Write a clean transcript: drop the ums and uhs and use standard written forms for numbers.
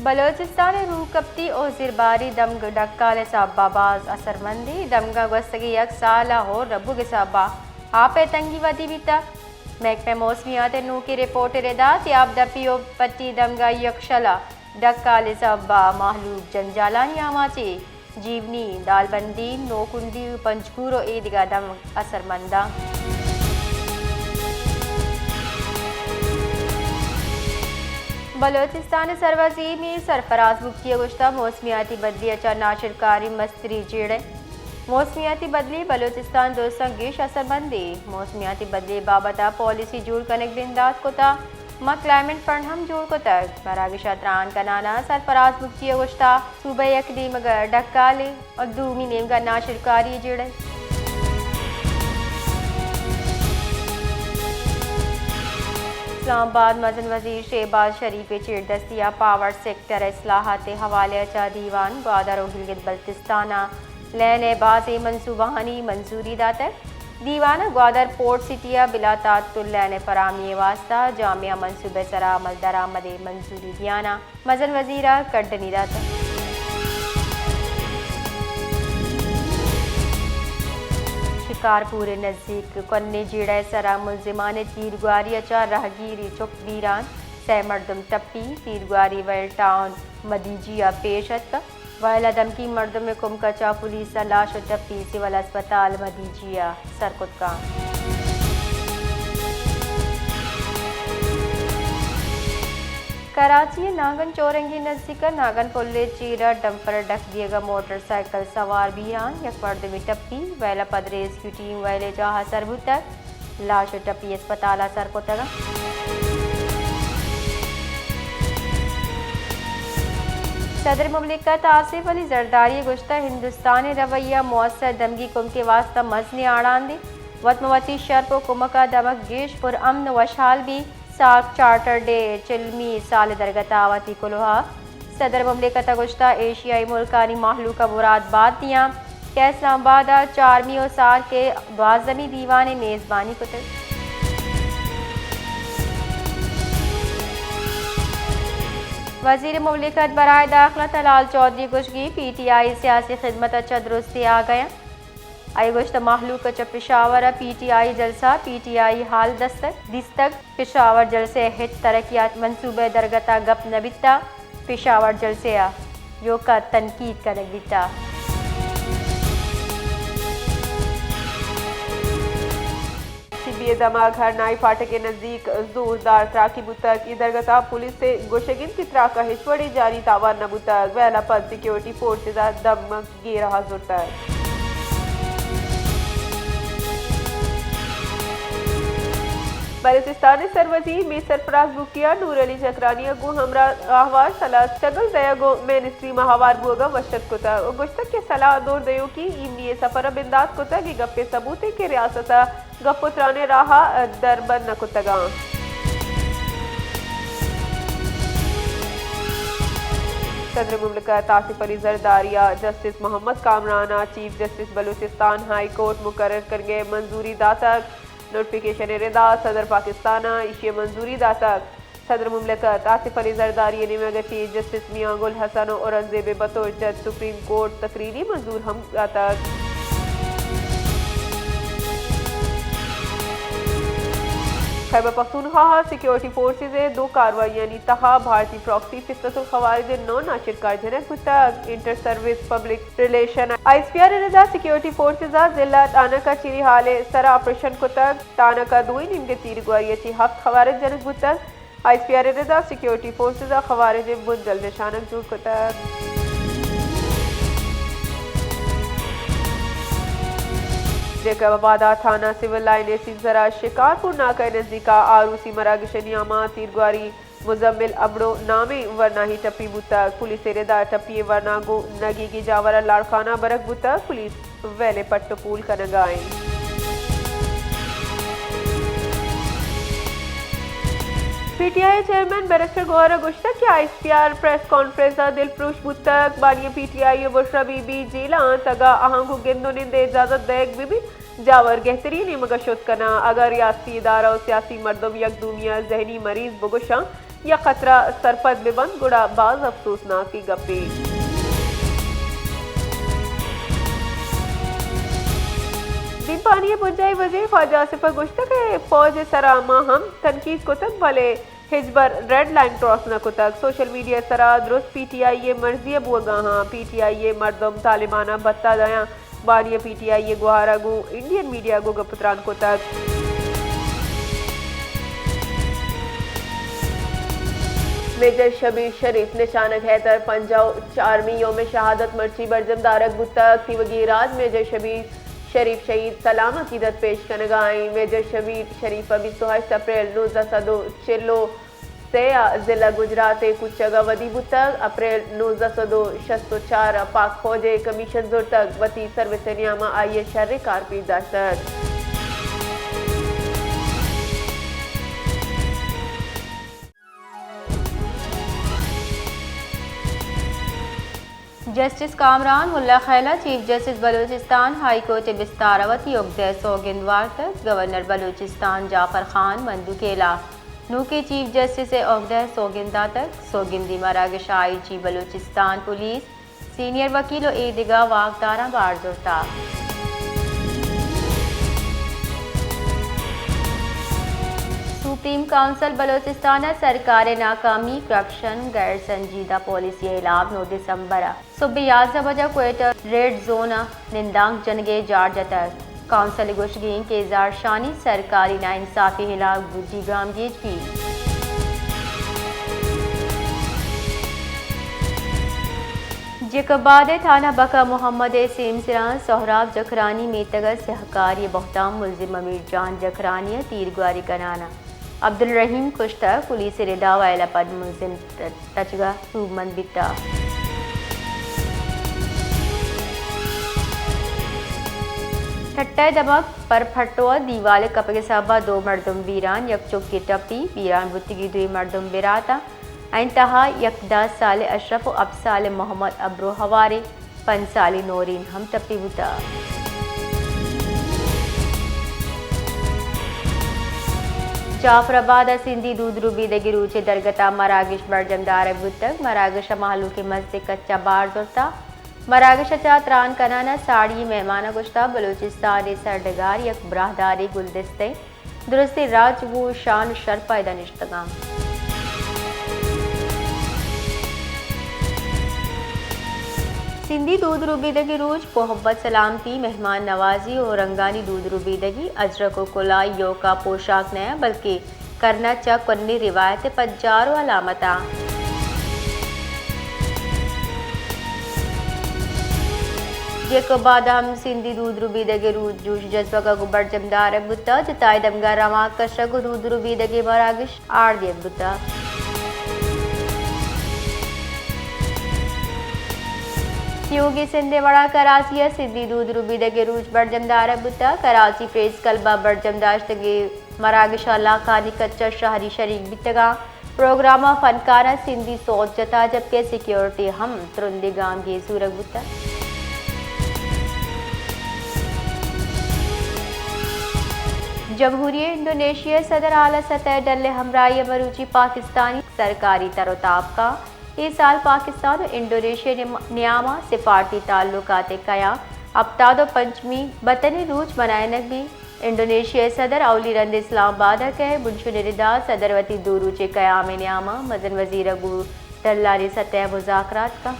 बलोचिस्तान रूह कप्ती और जिरबारी दमग डक्काल साबाबाज असरमंदी दमगा गस्तगी यक साल हो रब्बू के साबा आपे तंगी वदी बीता महकमे मौसमियात नू की रिपोर्ट रेदात याब दपियो पट्टी दमगा यकशला डक्काल साबा महलूक जंजालानी आमाची जीवनी दालबंदी नोकुंदी पंचकूरो ईदगा दम असरमंदा बलोचिस्तान सरवजी में सरफराज मुफ्ती गुश्ता मौसमियाती बदली अचा नाशिरकारी मस्तरी जेड़े मौसमियाती बदली बलोचिस्तान दोस्तों गिश असरमंदी मौसमियाती बदली बाबता पॉलिसी जोड़ कनेक बिंदात कोता मा क्लाइमेट फंड हम जोड़ को तक मरागिशा त्रान का नाना सरफराज मुफ्ती गुश्ता सुबह यकदी मगर डक्काले और दूमी नेम का नाशिरकारी जेड़े इस्लामाबाद मजन वजीर शहबाज शरीफ चेड़ दस्तिया पावर सेक्टर इस्लाहात हवाले अचा दीवान ग्वादर और गिलगित बल्तिस्ताना लैन बाज़ मनसूबाहानी मंजूरी दातक दीवाना ग्वादर पोर्ट सिटिया बिला तातुल लैन फरामी वास्ता जामिया मनसूबे सरा अमल दरामद मंजूरी दियाना मजन वजीरा कड्डनी दातक शिकारपुर नज़दीक कन्ने जेड़ा सरा मुलजिमान तीरगुआरी अचा राहगीरी चुप वीरान सहमर्दम टप्पी तीरगुआरी वेल टाउन मदीजिया पेशत वायला दमकी मर्दम में कुमकचा पुलिस लाश टप्पी सिविल अस्पताल मदीजिया सरकुतका कराची नागन चौरंगी नजदीक नागन पुल्ले चीरा डंपर डक दिएगा मोटरसाइकिल सवार बीरान यक मर्द में टप्पी वैला पद रेस्क्यू टीम वैले जहा सरबू तक लाश टप्पी अस्पताल सर को तगा सदर मुमलिकत आसिफ अली जरदारी गुश्ता हिंदुस्तानी रवैया मौसर दमगी कुम के वास्ता मजने आड़ांदे वतमवती शर्प कुमका दमक गेश पुर अमन वशाल भी साक चार्टर डे चिल्मी साल दरगतावती कुलहा सदर मुमलिकत गुश्ता एशियाई मुल्कानी माहलू का मुराद बाद दिया क्या इस्लामाबाद 4वीं और साल के 12वीं दीवान मेज़बानी कुतल वजीर मुमलिकत बराए दाखिला तलाल चौधरी गुशगी PTI सियासी खिदमत अच्छा दुरुस्ती आ गया आई गोश्त माहलूक च पेशावर PTI जलसा PTI हाल दिस्तक पेशावर जलसे हित तरक्यात मंसूबे दरगता गप नबिता पेशावर जलसे यो का तनकीद कर बिता सीबीए दमा घर नाई फाटक के नजदीक जोरदार ट्राकी बुतक दरगता पुलिस से गोशगिन की त्राका हिस्वड़ी जारी तावार नबुतक वेला पद सिक्योरिटी फोर्सेज दम गे रहा जुर्तक बलूचिस्तान सरवजी में सरफराज बुकिया नूर अली जकरानिया गो हमरा आहवार सलाह सगल दया गो मिनिस्ट्री महावार बोगा वशत कोता गुश्तक के सलाह दौर दयो की इमनी सफर बिंदात कोता की गप्पे सबूते के रियासत गपुत्राने राहा दरबन न कोतगा सदर मुमलिकत आसिफ अली जरदारिया जस्टिस मोहम्मद कामराना chief justice Balochistan high court मुकर्रर करके मंजूरी दातक नोटिफिकेशन रिदा सदर पाकिस्ताना इशे मंजूरी दातक सदर मुमलिकत आसिफ अली जरदारी ने मगर चीफ जस्टिस मियां गुल हसन और औरंगजेब बतौर जज सुप्रीम कोर्ट तकरीरी मंजूर हम दातक खैबर पख्तूनख्वा सिक्योरिटी फोर्सेज 2 कार्रवाइयां तहा भारतीय प्रॉक्सी फितरतुल खवारिज 9 नाशिरकार जनक तक inter service public relation ISPR रजा सिक्योरिटी फोर्सेज जिला तानका चिरी हाले सरा ऑपरेशन को तक तानका 2 निमगे तीर गुआरियची हफ्त खवारिज जनक तक ISPR रजा सिक्योरिटी फोर्सेज खवारिज बुंदल निशानक जुड़ को तक जैकबाबादा थाना सिविल लाइन जरा शिकारपुर नाका नजदीका आरूसी मरागिशनियामा तीरगुआरी मुजम्मिल अमड़ो नामे वरना ही टप्पी बुतक पुलिस रेदा टप्पी वरना गो नगी की जावरा लाड़खाना बरक बुतक पुलिस वेले पट्टो पूल का नगाए PTI चेयरमैन बैरिस्टर गौहर गुश्ता की ISPR प्रेस कॉन्फ्रेंस दिलफ्रोश बुतक बानिया PTI बुशरा बीबी जेला तगा आहंगु गेंदो ने दे इजाजत देग बीबी जावर गहतरीन मगशुद कना अगर रियासती इदारा और सियासी मरदम यक दुनिया जहनी मरीज बगुशा या खतरा सरपद बिबंद गुड़ा बाज अफसोसनाक की गप्पे। दीपानी बुंजाई वजीर ख्वाजा सिफा गुश्ता के फौज सरामा हम तनकीद कुतक वाले हिजबर रेड लाइन क्रॉस न कुतक सोशल मीडिया सरा दुरुस्त PTI मर्जी बुआ PTI मरदम तालिबाना बत्ता दया बानिया PTI गुहारा गु इंडियन मीडिया गु गपुत्रान कुतक। मेजर शबीर शरीफ निशानक हैदर पंजाब 4वीं योम शहादत मर्ची बरजम दारक बुतक थी राज मेजर शबीर शरीफ शहीद सलाम अकीदत पेश कनगाई। मेजर शबीर शरीफ 28 अप्रैल 1902 चिल्लो से जिला गुजरात कुचगा वदी बुतक अप्रैल 1964 पाक फौज कमीशन जुर तक वती सर्विस नियामा आई शर्र कारपी दाश्त। जस्टिस कामरान मुल्ला खैला chief justice Balochistan high court बिस्तारावती उगदे सौगिंदवार तक गवर्नर बलूचिस्तान जाफर खान मंदुकेला नू के चीफ जस्टिस उगदे सौगिंदा तक सौगिंदी मरागश IG बलूचिस्तान पुलिस सीनियर वकील और ईदगा वागदारा बारजुर्ता। सुप्रीम काउंसिल बलूचिस्तान सरकार नाकामी करप्शन गैर संजीदा पॉलिसी एलाब 9 दिसंबर सुबह 11 बजे क्वेटर रेड जोन निंदांग जनगे जार्ज तक काउंसिल गुशगीन के जार शानी सरकारी नाइंसाफी हिलाक गुज्जी गामगीज की। जकबाद थाना बका मोहम्मद सीम सिरान सोहराब जखरानी में तगत सहकारी बहताम मुलजिम अमीर जान जखरानी तीरगुआरी कनाना अब्दुल रहीम कुश्ता पुलिस रिदा वायला पद मुलजिम तचगा सूमन बिता। ठट्टा दमक पर फटवा दीवाल कपके साबा 2 मर्दम बीरान यकचुक की टपी बीरान बुत्तिगी 2 मर्दम बिराता इंतहा यकदा साल अशरफ अब साल मोहम्मद अब्रो हवारे 5 साल नौरीन हम टपी बुता। जाफराबाद सिंधी दूध रूबीदगी रूचे दरगता मरागिश बरजमदार बुतक मरागिश मालू के मस्ते कच्चा बार जुरता मरागिश चात्रान कनाना साड़ी मेहमान गुश्ता बलूचिस्तान सरडगार यक ब्राहदारी गुलदस्ते दुरुस्ती राज वो शान शर पैदा निश्तगाम। सिंधी दूध रूबीदगी रूज मोहब्बत सलामती मेहमान नवाजी और रंगानी दूध रूबीदगी अजरक कुला योका पोशाक नया बल्कि करना चक कन्नी रिवायत पज्जारो अलामता। एक बाद हम सिंधी दूध रूबीदगी रूज जूश जज्बा का गुबर जमदार बुता जताए दमगा रवा कशक दूध रूबीदगी मरागिश आड़ दिया बुता। योगी सिंधेवाड़ा कराची सिंधी दूध रूबीदगी रूज बरजमदार बुता कराची प्रेस कलबा बरजमदाश्तगी मरागिश लाखानी कच्चा शहरी शरीक बितगा प्रोग्राम फनकारा सिंधी सोच जता जबकि सिक्योरिटी हम तुरंदी गाम की सूरग बुता। जमहूरिया इंडोनेशिया सदर आला सतह डल्ले हमराई मरूची पाकिस्तानी सरकारी तरोताब का इस साल पाकिस्तान और इंडोनेशिया नियामा सिफारती ताल्लुकात कया अब्तादो पंचमी बतनी रूज मनायनक भी इंडोनेशिया सदर अवली रंद इस्लामाबाद के बुनशुनिदा सदरवती दूरूचे कयाम नियामा मदन वजीर अबू डल्लारी सतह मुज़ाकरात का।